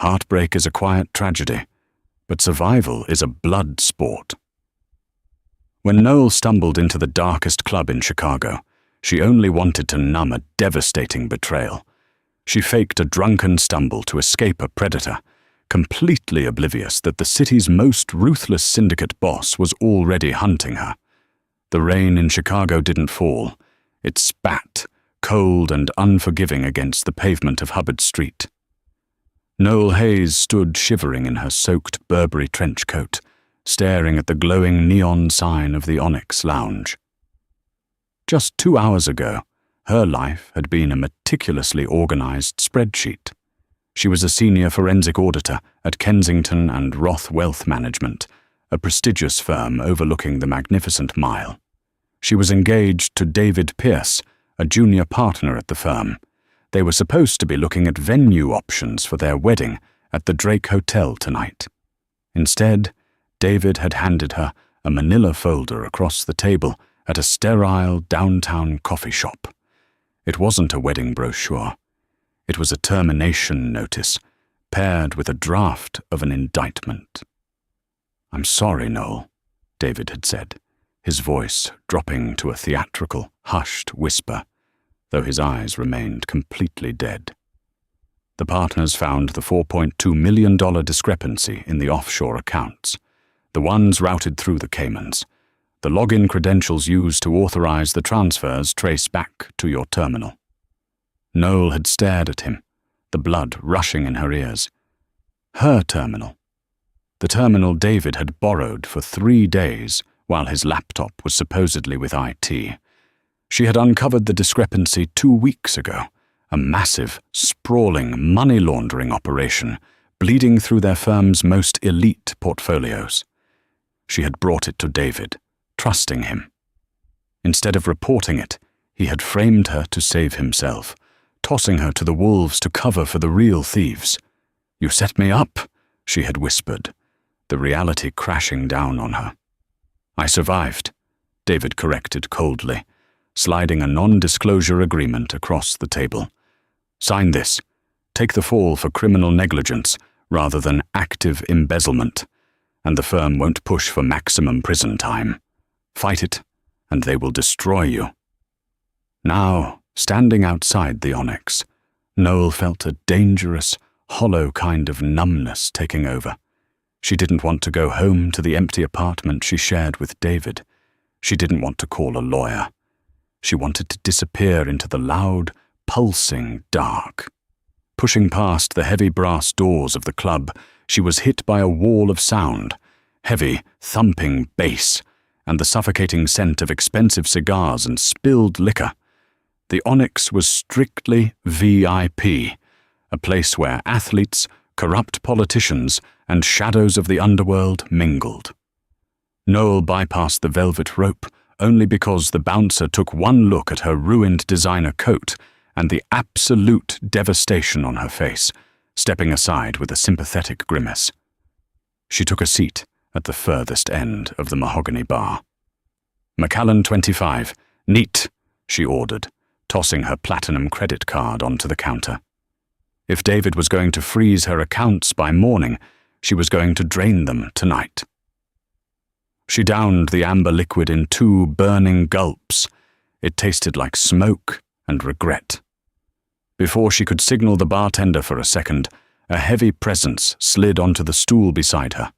Heartbreak is a quiet tragedy, but survival is a blood sport. When Noel stumbled into the darkest club in Chicago, she only wanted to numb a devastating betrayal. She faked a drunken stumble to escape a predator, completely oblivious that the city's most ruthless syndicate boss was already hunting her. The rain in Chicago didn't fall. It spat, cold and unforgiving, against the pavement of Hubbard Street. Noel Hayes stood shivering in her soaked Burberry trench coat, staring at the glowing neon sign of the Onyx lounge. Just 2 hours ago, her life had been a meticulously organized spreadsheet. She was a senior forensic auditor at Kensington and Roth Wealth Management, a prestigious firm overlooking the Magnificent Mile. She was engaged to David Pierce, a junior partner at the firm. They were supposed to be looking at venue options for their wedding at the Drake Hotel tonight. Instead, David had handed her a manila folder across the table at a sterile downtown coffee shop. It wasn't a wedding brochure. It was a termination notice, paired with a draft of an indictment. "I'm sorry, Noel," David had said, his voice dropping to a theatrical, hushed whisper, though his eyes remained completely dead. The partners found the $4.2 million discrepancy in the offshore accounts, the ones routed through the Caymans. The login credentials used to authorize the transfers trace back to your terminal. Noel had stared at him, the blood rushing in her ears. Her terminal. The terminal David had borrowed for 3 days while his laptop was supposedly with IT. She had uncovered the discrepancy 2 weeks ago, a massive, sprawling money laundering operation bleeding through their firm's most elite portfolios. She had brought it to David, trusting him. Instead of reporting it, he had framed her to save himself, tossing her to the wolves to cover for the real thieves. "You set me up," she had whispered, the reality crashing down on her. "I survived," David corrected coldly, sliding a non-disclosure agreement across the table. "Sign this. Take the fall for criminal negligence rather than active embezzlement, and the firm won't push for maximum prison time. Fight it, and they will destroy you." Now, standing outside the Onyx, Noel felt a dangerous, hollow kind of numbness taking over. She didn't want to go home to the empty apartment she shared with David. She didn't want to call a lawyer. She wanted to disappear into the loud, pulsing dark. Pushing past the heavy brass doors of the club, she was hit by a wall of sound, heavy, thumping bass, and the suffocating scent of expensive cigars and spilled liquor. The Onyx was strictly VIP, a place where athletes, corrupt politicians, and shadows of the underworld mingled. Noel bypassed the velvet rope only because the bouncer took one look at her ruined designer coat and the absolute devastation on her face, stepping aside with a sympathetic grimace. She took a seat at the furthest end of the mahogany bar. "Macallan 25, neat," she ordered, tossing her platinum credit card onto the counter. If David was going to freeze her accounts by morning, she was going to drain them tonight. She downed the amber liquid in 2 burning gulps. It tasted like smoke and regret. Before she could signal the bartender for a second, a heavy presence slid onto the stool beside her.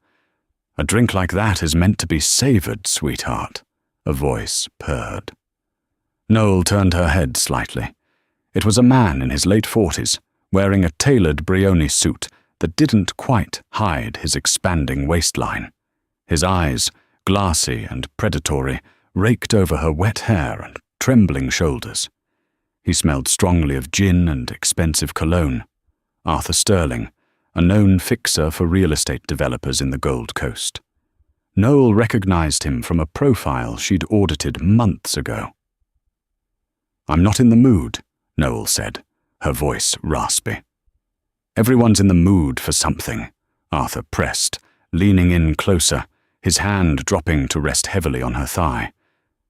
"A drink like that is meant to be savored, sweetheart," a voice purred. Noel turned her head slightly. It was a man in his late 40s, wearing a tailored Brioni suit that didn't quite hide his expanding waistline. His eyes, glassy and predatory, raked over her wet hair and trembling shoulders. He smelled strongly of gin and expensive cologne. Arthur Sterling, a known fixer for real estate developers in the Gold Coast. Noel recognized him from a profile she'd audited months ago. "I'm not in the mood," Noel said, her voice raspy. "Everyone's in the mood for something," Arthur pressed, leaning in closer, his hand dropping to rest heavily on her thigh.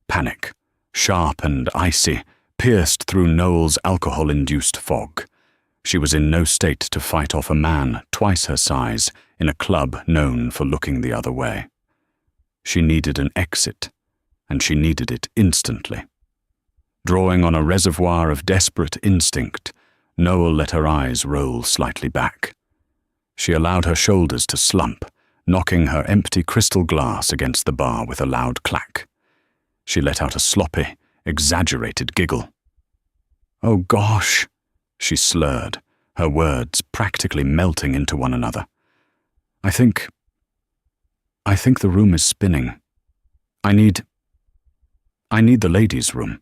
Panic, sharp and icy, pierced through Noel's alcohol-induced fog. She was in no state to fight off a man twice her size in a club known for looking the other way. She needed an exit, and she needed it instantly. Drawing on a reservoir of desperate instinct, Noel let her eyes roll slightly back. She allowed her shoulders to slump, knocking her empty crystal glass against the bar with a loud clack. She let out a sloppy, exaggerated giggle. "Oh gosh," she slurred, her words practically melting into one another. I think the room is spinning. I need the ladies' room."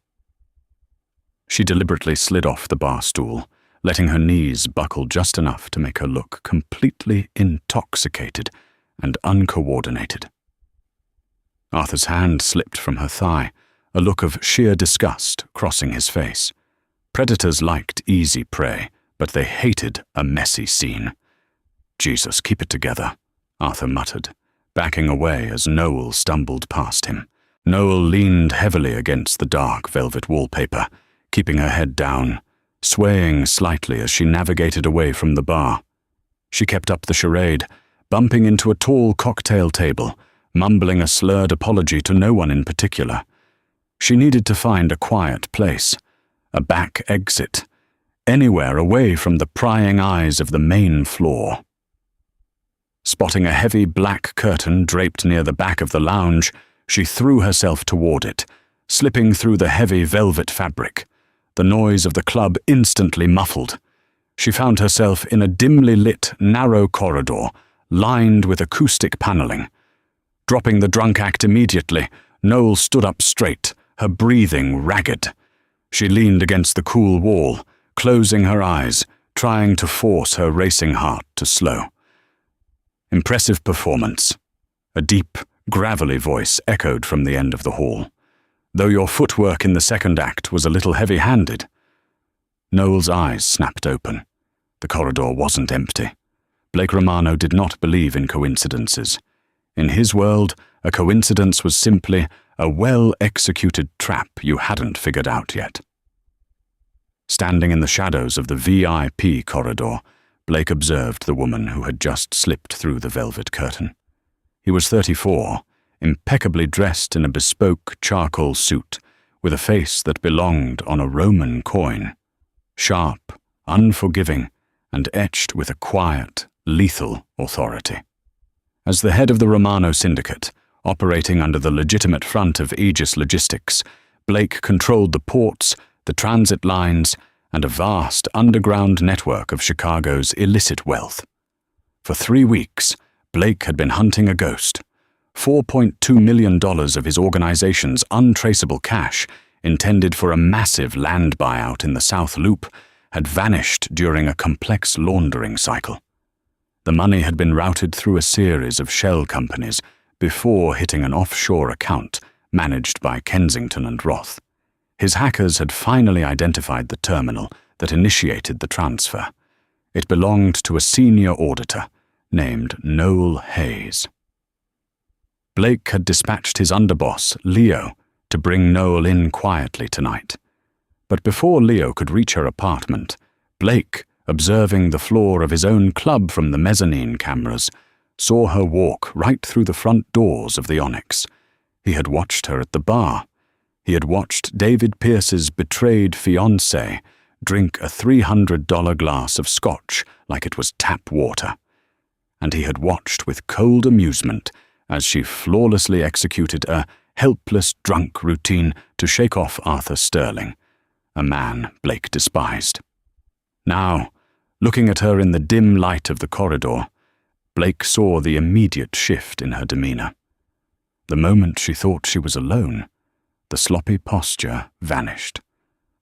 She deliberately slid off the bar stool, letting her knees buckle just enough to make her look completely intoxicated and uncoordinated. Arthur's hand slipped from her thigh, a look of sheer disgust crossing his face. Predators liked easy prey, but they hated a messy scene. "Jesus, keep it together," Arthur muttered, backing away as Noel stumbled past him. Noel leaned heavily against the dark velvet wallpaper, keeping her head down, swaying slightly as she navigated away from the bar. She kept up the charade, bumping into a tall cocktail table, mumbling a slurred apology to no one in particular. She needed to find a quiet place, a back exit, anywhere away from the prying eyes of the main floor. Spotting a heavy black curtain draped near the back of the lounge, she threw herself toward it, slipping through the heavy velvet fabric. The noise of the club instantly muffled. She found herself in a dimly lit, narrow corridor, lined with acoustic paneling. Dropping the drunk act immediately, Noel stood up straight, her breathing ragged. She leaned against the cool wall, closing her eyes, trying to force her racing heart to slow. "Impressive performance," a deep, gravelly voice echoed from the end of the hall. "Though your footwork in the second act was a little heavy-handed." Noel's eyes snapped open. The corridor wasn't empty. Blake Romano did not believe in coincidences. In his world, a coincidence was simply a well-executed trap you hadn't figured out yet. Standing in the shadows of the VIP corridor, Blake observed the woman who had just slipped through the velvet curtain. He was 34, impeccably dressed in a bespoke charcoal suit, with a face that belonged on a Roman coin. Sharp, unforgiving, and etched with a quiet, lethal authority. As the head of the Romano syndicate, operating under the legitimate front of Aegis Logistics, Blake controlled the ports, the transit lines, and a vast underground network of Chicago's illicit wealth. For 3 weeks, Blake had been hunting a ghost. $4.2 million of his organization's untraceable cash, intended for a massive land buyout in the South Loop, had vanished during a complex laundering cycle. The money had been routed through a series of shell companies before hitting an offshore account managed by Kensington and Roth. His hackers had finally identified the terminal that initiated the transfer. It belonged to a senior auditor named Noel Hayes. Blake had dispatched his underboss, Leo, to bring Noel in quietly tonight. But before Leo could reach her apartment, Blake, observing the floor of his own club from the mezzanine cameras, saw her walk right through the front doors of the Onyx. He had watched her at the bar. He had watched David Pierce's betrayed fiancée drink a $300 glass of scotch like it was tap water. And he had watched with cold amusement as she flawlessly executed a helpless drunk routine to shake off Arthur Sterling, a man Blake despised. Now, looking at her in the dim light of the corridor, Blake saw the immediate shift in her demeanor. The moment she thought she was alone, the sloppy posture vanished.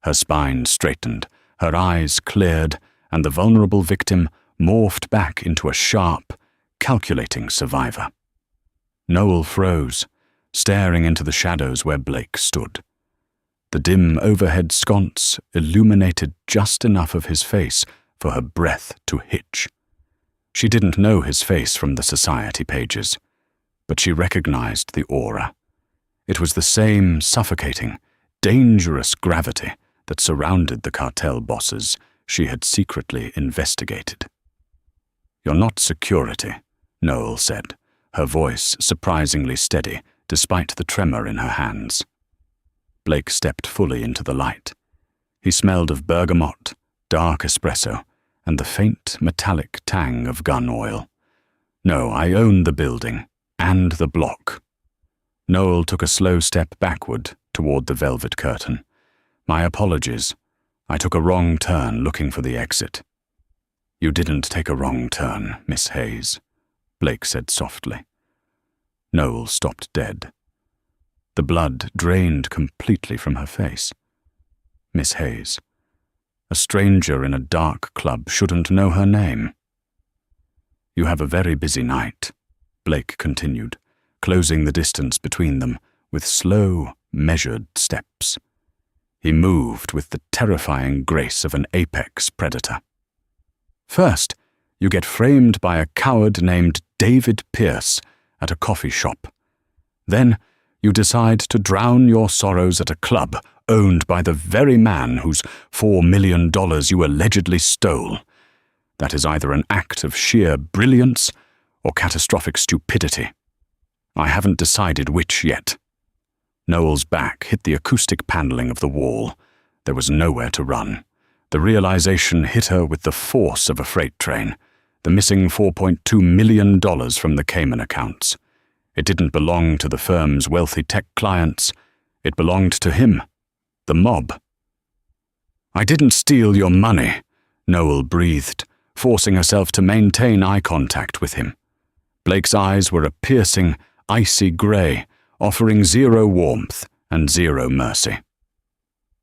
Her spine straightened, her eyes cleared, and the vulnerable victim morphed back into a sharp, calculating survivor. Noel froze, staring into the shadows where Blake stood. The dim overhead sconce illuminated just enough of his face for her breath to hitch. She didn't know his face from the society pages, but she recognized the aura. It was the same suffocating, dangerous gravity that surrounded the cartel bosses, she had secretly investigated. "You're not security," Noel said, her voice surprisingly steady despite the tremor in her hands. Blake stepped fully into the light. He smelled of bergamot, dark espresso, and the faint metallic tang of gun oil. "No, I own the building, and the block." Noel took a slow step backward toward the velvet curtain. "My apologies. I took a wrong turn looking for the exit." "You didn't take a wrong turn, Miss Hayes," Blake said softly. Noel stopped dead. The blood drained completely from her face. Miss Hayes. A stranger in a dark club shouldn't know her name. "You have a very busy night," Blake continued, closing the distance between them with slow, measured steps. He moved with the terrifying grace of an apex predator. "First, you get framed by a coward named David Pierce at a coffee shop. Then, you decide to drown your sorrows at a club owned by the very man whose $4 million you allegedly stole. That is either an act of sheer brilliance or catastrophic stupidity. I haven't decided which yet." Noel's back hit the acoustic paneling of the wall. There was nowhere to run. The realization hit her with the force of a freight train. The missing $4.2 million from the Cayman accounts. It didn't belong to the firm's wealthy tech clients. It belonged to him, the mob. "I didn't steal your money," Noel breathed, forcing herself to maintain eye contact with him. Blake's eyes were a piercing, icy grey, offering zero warmth and zero mercy.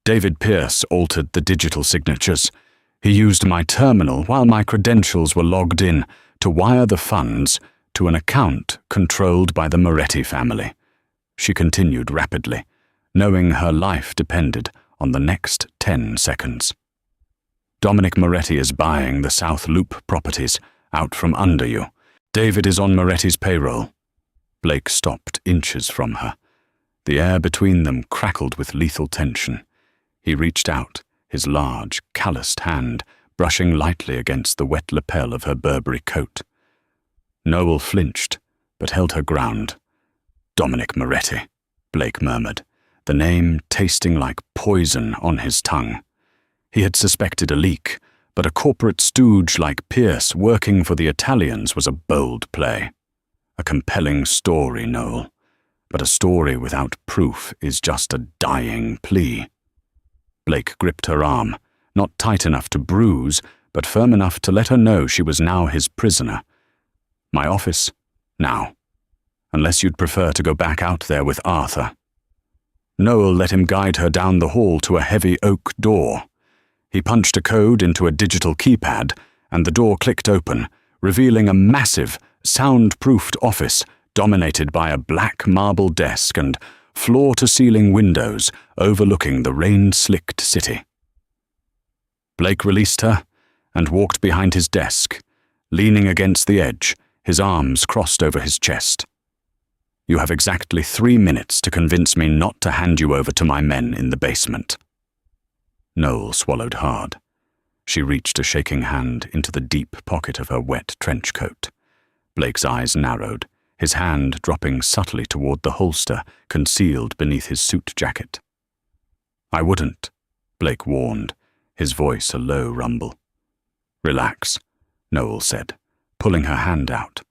"David Pierce altered the digital signatures. He used my terminal while my credentials were logged in to wire the funds to an account controlled by the Moretti family," she continued rapidly, knowing her life depended on the next 10 seconds. "Dominic Moretti is buying the South Loop properties out from under you. David is on Moretti's payroll." Blake stopped inches from her. The air between them crackled with lethal tension. He reached out, his large, calloused hand brushing lightly against the wet lapel of her Burberry coat. Noel flinched, but held her ground. "Dominic Moretti," Blake murmured, the name tasting like poison on his tongue. He had suspected a leak, but a corporate stooge like Pierce working for the Italians was a bold play. A compelling story, Noel, but a story without proof is just a dying plea. Blake gripped her arm, not tight enough to bruise, but firm enough to let her know she was now his prisoner. "My office, now. Unless you'd prefer to go back out there with Arthur." Noel let him guide her down the hall to a heavy oak door. He punched a code into a digital keypad, and the door clicked open, revealing a massive, soundproofed office dominated by a black marble desk and floor-to-ceiling windows overlooking the rain-slicked city. Blake released her and walked behind his desk, leaning against the edge, his arms crossed over his chest. "You have exactly 3 minutes to convince me not to hand you over to my men in the basement." Noel swallowed hard. She reached a shaking hand into the deep pocket of her wet trench coat. Blake's eyes narrowed, his hand dropping subtly toward the holster concealed beneath his suit jacket. "I wouldn't," Blake warned, his voice a low rumble. "Relax," Noel said, pulling her hand out.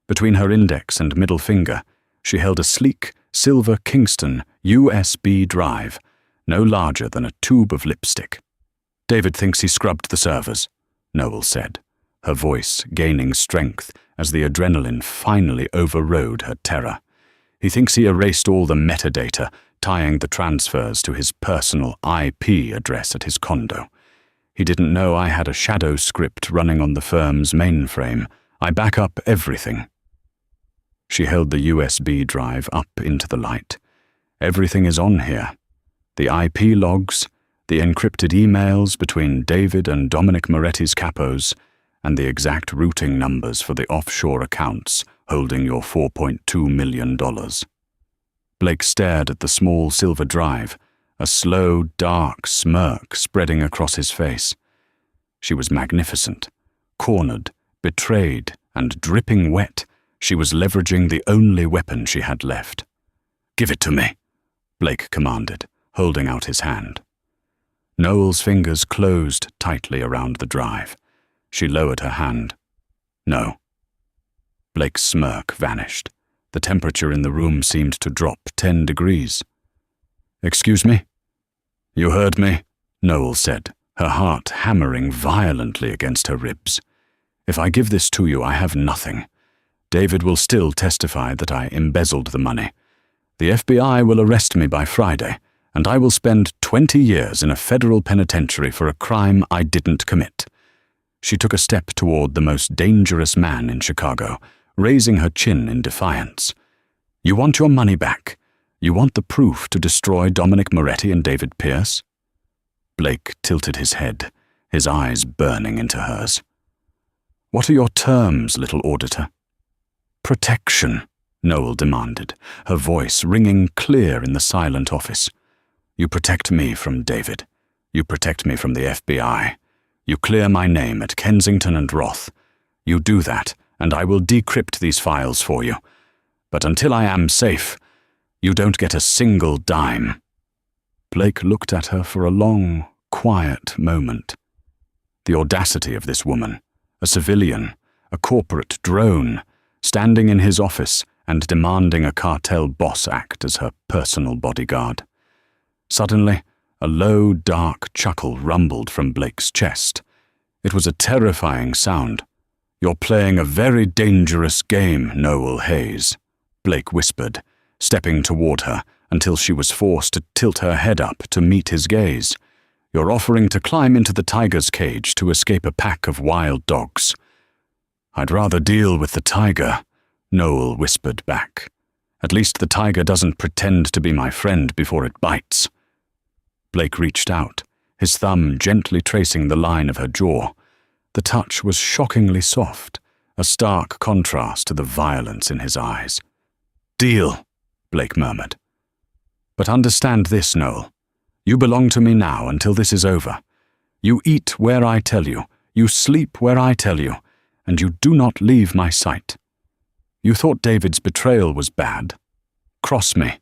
Between her index and middle finger, she held a sleek, silver Kingston USB drive, no larger than a tube of lipstick. "David thinks he scrubbed the servers," Noel said, her voice gaining strength as the adrenaline finally overrode her terror. "He thinks he erased all the metadata, tying the transfers to his personal IP address at his condo. He didn't know I had a shadow script running on the firm's mainframe. I back up everything." She held the USB drive up into the light. "Everything is on here. The IP logs, the encrypted emails between David and Dominic Moretti's capos, and the exact routing numbers for the offshore accounts holding your $4.2 million. Blake stared at the small silver drive, a slow, dark smirk spreading across his face. She was magnificent. Cornered, betrayed, and dripping wet, she was leveraging the only weapon she had left. "Give it to me," Blake commanded, holding out his hand. Noel's fingers closed tightly around the drive. She lowered her hand. "No." Blake's smirk vanished. The temperature in the room seemed to drop 10 degrees. "Excuse me?" "You heard me," Noel said, her heart hammering violently against her ribs. "If I give this to you, I have nothing. David will still testify that I embezzled the money. The FBI will arrest me by Friday, and I will spend 20 years in a federal penitentiary for a crime I didn't commit." She took a step toward the most dangerous man in Chicago, raising her chin in defiance. "You want your money back? You want the proof to destroy Dominic Moretti and David Pierce?" Blake tilted his head, his eyes burning into hers. "What are your terms, little auditor?" "Protection," Noel demanded, her voice ringing clear in the silent office. "You protect me from David. You protect me from the FBI. You clear my name at Kensington and Roth. You do that, and I will decrypt these files for you. But until I am safe, you don't get a single dime." Blake looked at her for a long, quiet moment. The audacity of this woman, a civilian, a corporate drone, standing in his office and demanding a cartel boss act as her personal bodyguard. Suddenly, a low, dark chuckle rumbled from Blake's chest. It was a terrifying sound. "You're playing a very dangerous game, Noel Hayes," Blake whispered, stepping toward her until she was forced to tilt her head up to meet his gaze. "You're offering to climb into the tiger's cage to escape a pack of wild dogs." "I'd rather deal with the tiger," Noel whispered back. "At least the tiger doesn't pretend to be my friend before it bites." Blake reached out, his thumb gently tracing the line of her jaw. The touch was shockingly soft, a stark contrast to the violence in his eyes. "Deal," Blake murmured. "But understand this, Noel. You belong to me now until this is over. You eat where I tell you, you sleep where I tell you, and you do not leave my sight. You thought David's betrayal was bad? Cross me,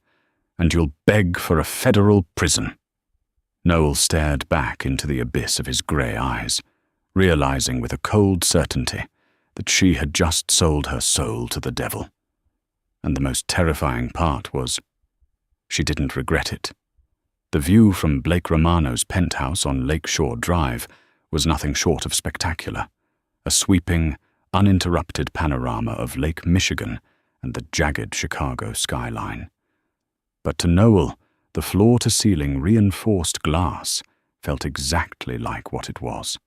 and you'll beg for a federal prison." Noel stared back into the abyss of his grey eyes, realizing with a cold certainty that she had just sold her soul to the devil. And the most terrifying part was, she didn't regret it. The view from Blake Romano's penthouse on Lakeshore Drive was nothing short of spectacular, a sweeping, uninterrupted panorama of Lake Michigan and the jagged Chicago skyline. But to Noel, the floor-to-ceiling reinforced glass felt exactly like what it was.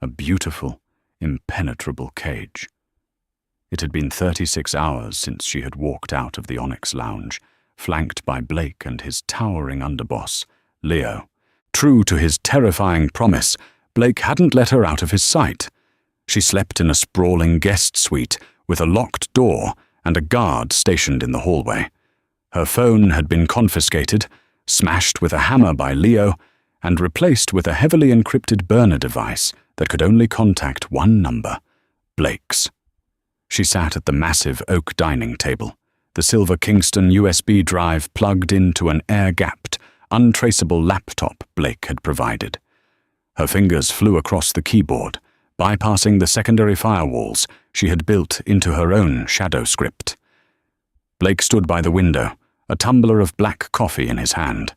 A beautiful, impenetrable cage. It had been 36 hours since she had walked out of the Onyx lounge, flanked by Blake and his towering underboss, Leo. True to his terrifying promise, Blake hadn't let her out of his sight. She slept in a sprawling guest suite with a locked door and a guard stationed in the hallway. Her phone had been confiscated, smashed with a hammer by Leo, and replaced with a heavily encrypted burner device that could only contact one number, Blake's. She sat at the massive oak dining table, the silver Kingston USB drive plugged into an air-gapped, untraceable laptop Blake had provided. Her fingers flew across the keyboard, bypassing the secondary firewalls she had built into her own shadow script. Blake stood by the window, a tumbler of black coffee in his hand.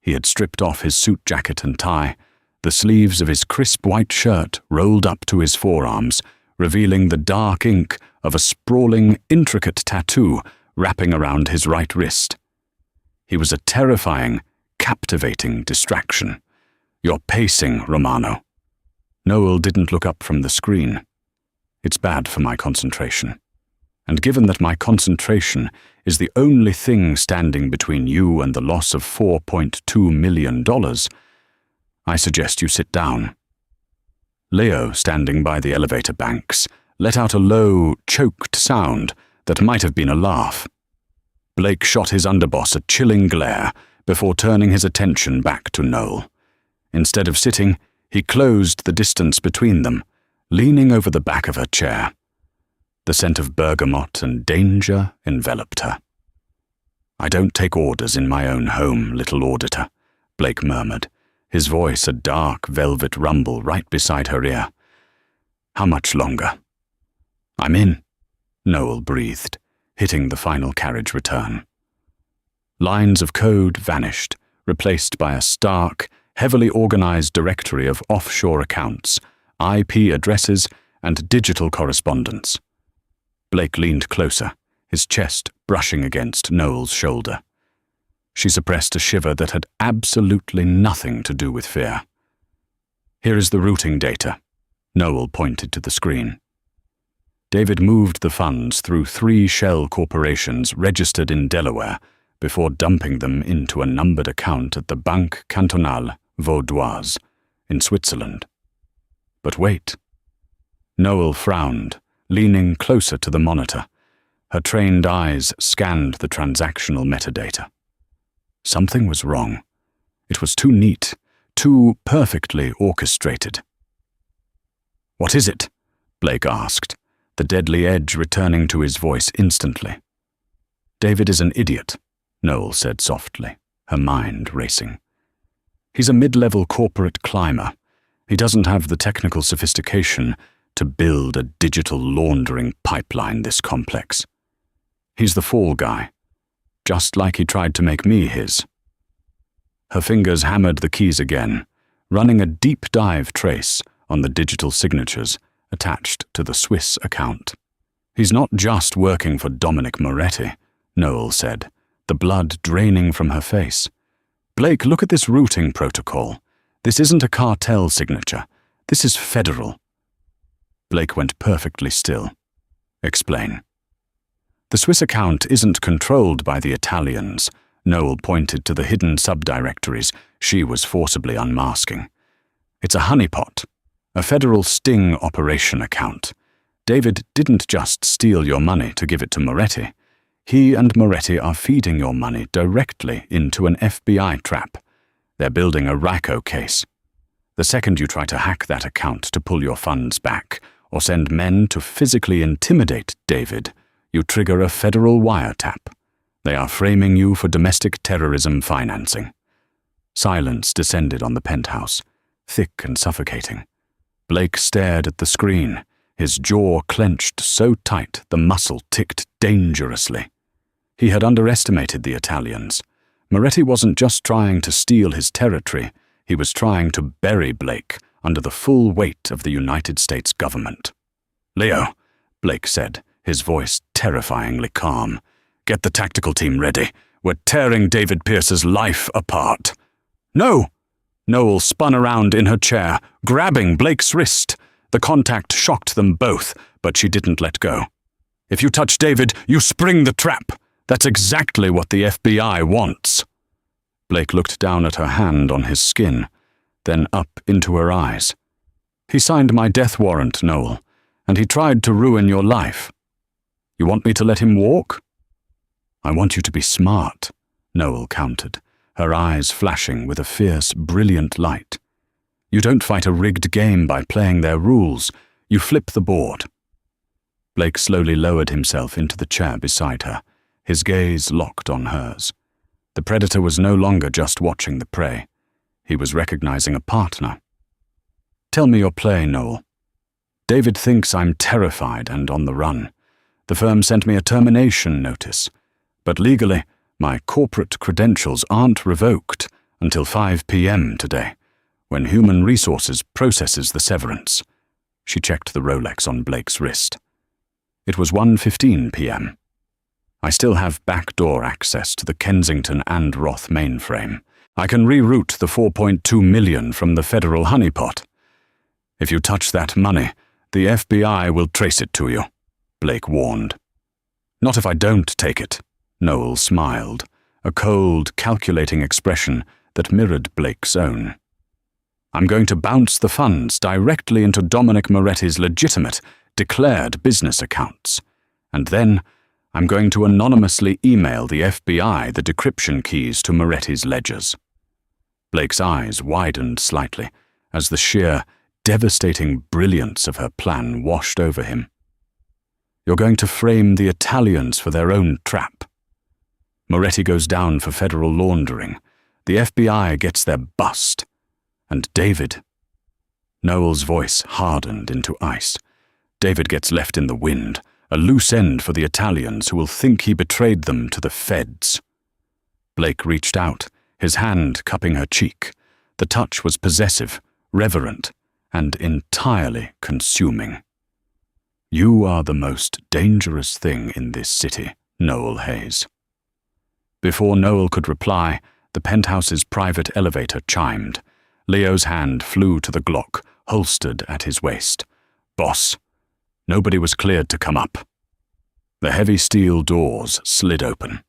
He had stripped off his suit jacket and tie, the sleeves of his crisp white shirt rolled up to his forearms, revealing the dark ink of a sprawling, intricate tattoo wrapping around his right wrist. He was a terrifying, captivating distraction. "You're pacing, Romano." Noel didn't look up from the screen. "It's bad for my concentration. And given that my concentration is the only thing standing between you and the loss of $4.2 million, I suggest you sit down." Leo, standing by the elevator banks, let out a low, choked sound that might have been a laugh. Blake shot his underboss a chilling glare before turning his attention back to Noel. Instead of sitting, He closed the distance between them, leaning over the back of her chair. The scent of bergamot and danger enveloped her. "I don't take orders in my own home, little auditor," Blake murmured, his voice a dark velvet rumble right beside her ear. "How much longer?" "I'm in," Noel breathed, hitting the final carriage return. Lines of code vanished, replaced by a stark, heavily organized directory of offshore accounts, IP addresses, and digital correspondence. Blake leaned closer, his chest brushing against Noel's shoulder. She suppressed a shiver that had absolutely nothing to do with fear. "Here is the routing data," Noel pointed to the screen. David moved the funds through 3 shell corporations registered in Delaware before dumping them into a numbered account at the Banque Cantonale Vaudoise in Switzerland. But wait. Noel frowned, leaning closer to the monitor. Her trained eyes scanned the transactional metadata. Something was wrong. It was too neat, too perfectly orchestrated. "What is it?" Blake asked, the deadly edge returning to his voice instantly. "David is an idiot," Noel said softly, her mind racing. "He's a mid-level corporate climber. He doesn't have the technical sophistication to build a digital laundering pipeline this complex. He's the fall guy, just like he tried to make me his." Her fingers hammered the keys again, running a deep dive trace on the digital signatures attached to the Swiss account. "He's not just working for Dominic Moretti," Noel said, the blood draining from her face. "Blake, look at this routing protocol. This isn't a cartel signature. This is federal." Blake went perfectly still. "Explain." "The Swiss account isn't controlled by the Italians," Noel pointed to the hidden subdirectories she was forcibly unmasking. "It's a honeypot, a federal sting operation account. David didn't just steal your money to give it to Moretti. He and Moretti are feeding your money directly into an FBI trap. They're building a RICO case. The second you try to hack that account to pull your funds back, or send men to physically intimidate David, you trigger a federal wiretap. They are framing you for domestic terrorism financing." Silence descended on the penthouse, thick and suffocating. Blake stared at the screen, his jaw clenched so tight the muscle ticked dangerously. He had underestimated the Italians. Moretti wasn't just trying to steal his territory, he was trying to bury Blake under the full weight of the United States government. "Leo," Blake said, his voice terrifyingly calm, "get the tactical team ready. We're tearing David Pierce's life apart." "No!" Noel spun around in her chair, grabbing Blake's wrist. The contact shocked them both, but she didn't let go. "If you touch David, you spring the trap. That's exactly what the FBI wants." Blake looked down at her hand on his skin, then up into her eyes. "He signed my death warrant, Noel, and he tried to ruin your life. You want me to let him walk?" "I want you to be smart," Noel countered, her eyes flashing with a fierce, brilliant light. "You don't fight a rigged game by playing their rules. You flip the board." Blake slowly lowered himself into the chair beside her, his gaze locked on hers. The predator was no longer just watching the prey. He was recognizing a partner. "Tell me your play, Noel." "David thinks I'm terrified and on the run. The firm sent me a termination notice. But legally, my corporate credentials aren't revoked until 5 p.m. today, when Human Resources processes the severance." She checked the Rolex on Blake's wrist. It was 1:15 p.m. "I still have backdoor access to the Kensington and Roth mainframe. I can reroute the $4.2 million from the federal honeypot. If you touch that money, the FBI will trace it to you," Blake warned. "Not if I don't take it," Noel smiled, a cold, calculating expression that mirrored Blake's own. "I'm going to bounce the funds directly into Dominic Moretti's legitimate, declared business accounts. And then I'm going to anonymously email the FBI the decryption keys to Moretti's ledgers." Blake's eyes widened slightly, as the sheer, devastating brilliance of her plan washed over him. "You're going to frame the Italians for their own trap. Moretti goes down for federal laundering. The FBI gets their bust. And David..." Noel's voice hardened into ice. "David gets left in the wind, a loose end for the Italians who will think he betrayed them to the feds." Blake reached out, his hand cupping her cheek. The touch was possessive, reverent, and entirely consuming. "You are the most dangerous thing in this city, Noel Hayes." Before Noel could reply, the penthouse's private elevator chimed. Leo's hand flew to the Glock, holstered at his waist. "Boss." Nobody was cleared to come up. The heavy steel doors slid open.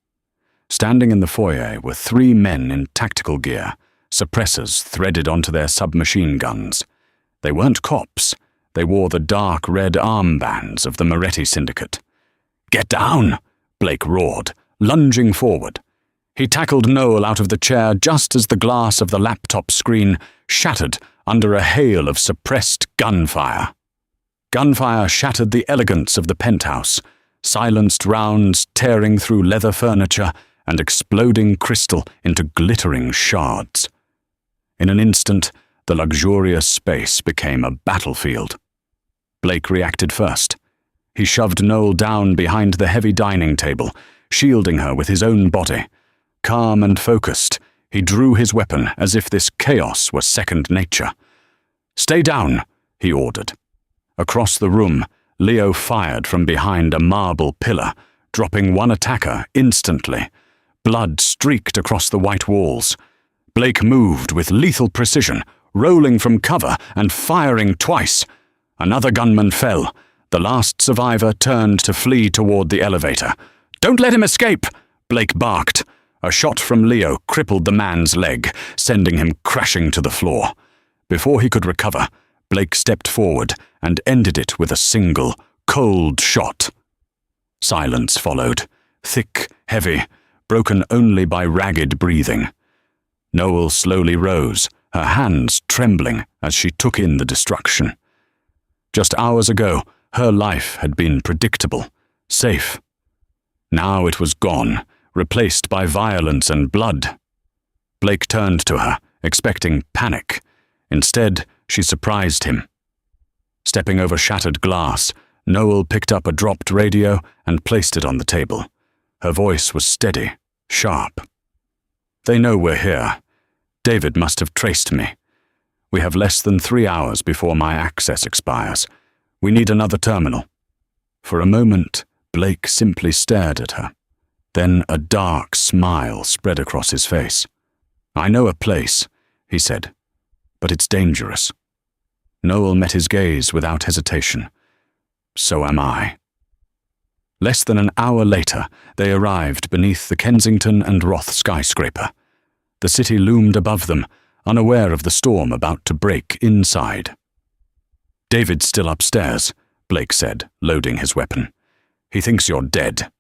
Standing in the foyer were 3 men in tactical gear, suppressors threaded onto their submachine guns. They weren't cops. They wore the dark red armbands of the Moretti syndicate. "Get down!" Blake roared, lunging forward. He tackled Noel out of the chair just as the glass of the laptop screen shattered under a hail of suppressed gunfire. Gunfire shattered the elegance of the penthouse, silenced rounds tearing through leather furniture and exploding crystal into glittering shards. In an instant, the luxurious space became a battlefield. Blake reacted first. He shoved Noel down behind the heavy dining table, shielding her with his own body. Calm and focused, he drew his weapon as if this chaos were second nature. "Stay down," he ordered. Across the room, Leo fired from behind a marble pillar, dropping one attacker instantly. Blood streaked across the white walls. Blake moved with lethal precision, rolling from cover and firing twice. Another gunman fell. The last survivor turned to flee toward the elevator. "Don't let him escape!" Blake barked. A shot from Leo crippled the man's leg, sending him crashing to the floor. Before he could recover, Blake stepped forward and ended it with a single, cold shot. Silence followed, thick, heavy, broken only by ragged breathing. Noel slowly rose, her hands trembling as she took in the destruction. Just hours ago, her life had been predictable, safe. Now it was gone, replaced by violence and blood. Blake turned to her, expecting panic. Instead, she surprised him. Stepping over shattered glass, Noel picked up a dropped radio and placed it on the table. Her voice was steady, sharp. "They know we're here. David must have traced me. We have less than 3 hours before my access expires. We need another terminal." For a moment, Blake simply stared at her. Then a dark smile spread across his face. "I know a place," he said, "but it's dangerous." Noel met his gaze without hesitation. "So am I." Less than an hour later, they arrived beneath the Kensington and Roth skyscraper. The city loomed above them, unaware of the storm about to break inside. "David's still upstairs," Blake said, loading his weapon. "He thinks you're dead."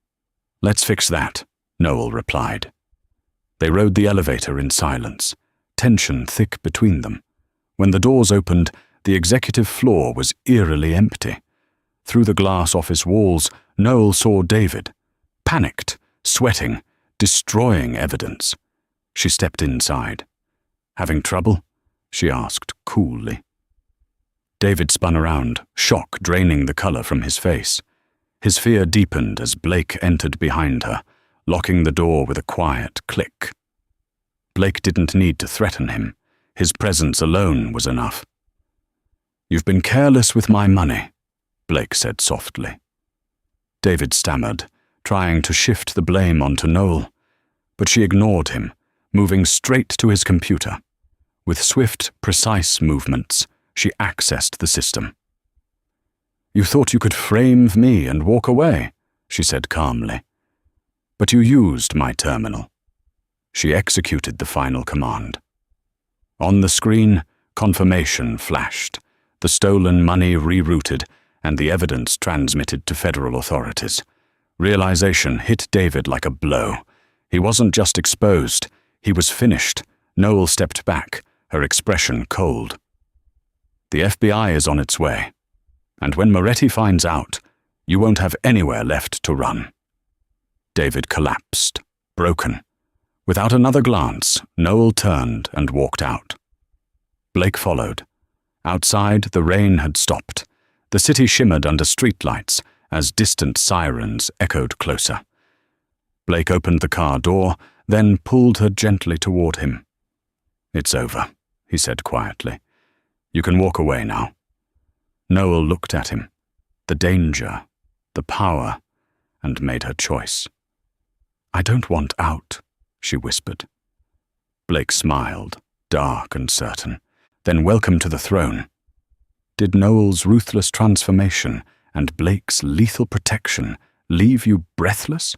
"Let's fix that," Noel replied. They rode the elevator in silence, tension thick between them. When the doors opened, the executive floor was eerily empty. Through the glass office walls, Noel saw David, panicked, sweating, destroying evidence. She stepped inside. "Having trouble?" she asked coolly. David spun around, shock draining the color from his face. His fear deepened as Blake entered behind her, locking the door with a quiet click. Blake didn't need to threaten him. His presence alone was enough. "You've been careless with my money," Blake said softly. David stammered, trying to shift the blame onto Noel, but she ignored him, moving straight to his computer. With swift, precise movements, she accessed the system. "You thought you could frame me and walk away," she said calmly. "But you used my terminal." She executed the final command. On the screen, confirmation flashed, the stolen money rerouted, and the evidence transmitted to federal authorities. Realization hit David like a blow. He wasn't just exposed, he was finished. Noel stepped back, her expression cold. The FBI is on its way. And when Moretti finds out, you won't have anywhere left to run." David collapsed, broken. Without another glance, Noel turned and walked out. Blake followed. Outside, the rain had stopped. The city shimmered under streetlights as distant sirens echoed closer. Blake opened the car door, then pulled her gently toward him. "It's over," he said quietly. "You can walk away now." Noel looked at him. The danger, the power, and made her choice. "I don't want out," she whispered. Blake smiled, dark and certain. "Then welcome to the throne." Did Noel's ruthless transformation and Blake's lethal protection leave you breathless?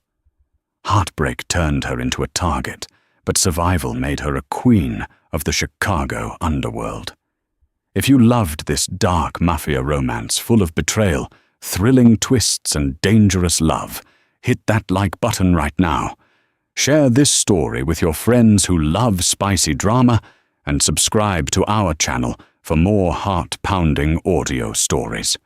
Heartbreak turned her into a target, but survival made her a queen of the Chicago underworld. If you loved this dark mafia romance full of betrayal, thrilling twists and dangerous love, hit that like button right now. Share this story with your friends who love spicy drama, and subscribe to our channel for more heart-pounding audio stories.